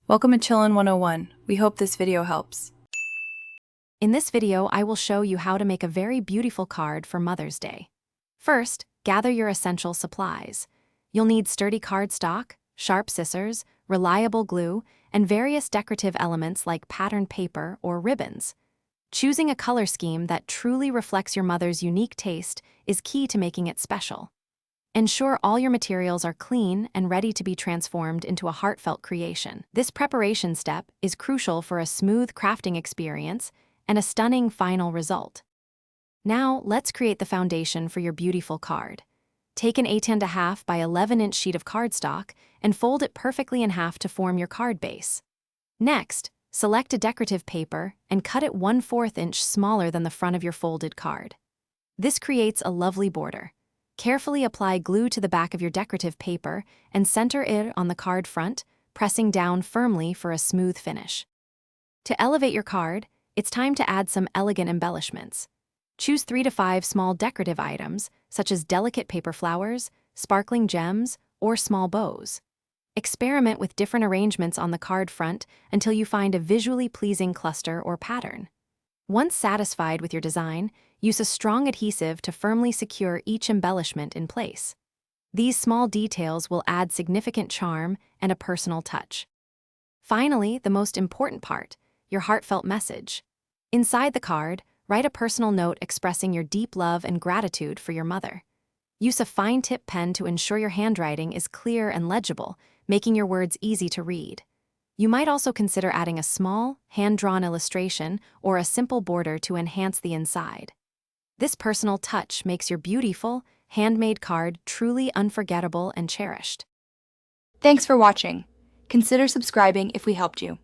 Welcome to Chillin' 101. We hope this video helps. In this video, I will show you how to make a very beautiful card for Mother's Day. First, gather your essential supplies. You'll need sturdy cardstock, sharp scissors, reliable glue, and various decorative elements like patterned paper or ribbons. Choosing a color scheme that truly reflects your mother's unique taste is key to making it special. Ensure all your materials are clean and ready to be transformed into a heartfelt creation. This preparation step is crucial for a smooth crafting experience and a stunning final result. Now, let's create the foundation for your beautiful card. Take an 8.5 by 11-inch sheet of cardstock and fold it perfectly in half to form your card base. Next, select a decorative paper and cut it 1/4 inch smaller than the front of your folded card. This creates a lovely border. Carefully apply glue to the back of your decorative paper and center it on the card front, pressing down firmly for a smooth finish. To elevate your card, it's time to add some elegant embellishments. Choose 3 to 5 small decorative items, such as delicate paper flowers, sparkling gems, or small bows. Experiment with different arrangements on the card front until you find a visually pleasing cluster or pattern. Once satisfied with your design, use a strong adhesive to firmly secure each embellishment in place. These small details will add significant charm and a personal touch. Finally, the most important part, your heartfelt message. Inside the card, write a personal note expressing your deep love and gratitude for your mother. Use a fine-tip pen to ensure your handwriting is clear and legible, making your words easy to read. You might also consider adding a small, hand-drawn illustration or a simple border to enhance the inside. This personal touch makes your beautiful, handmade card truly unforgettable and cherished. Thanks for watching. Consider subscribing if we helped you.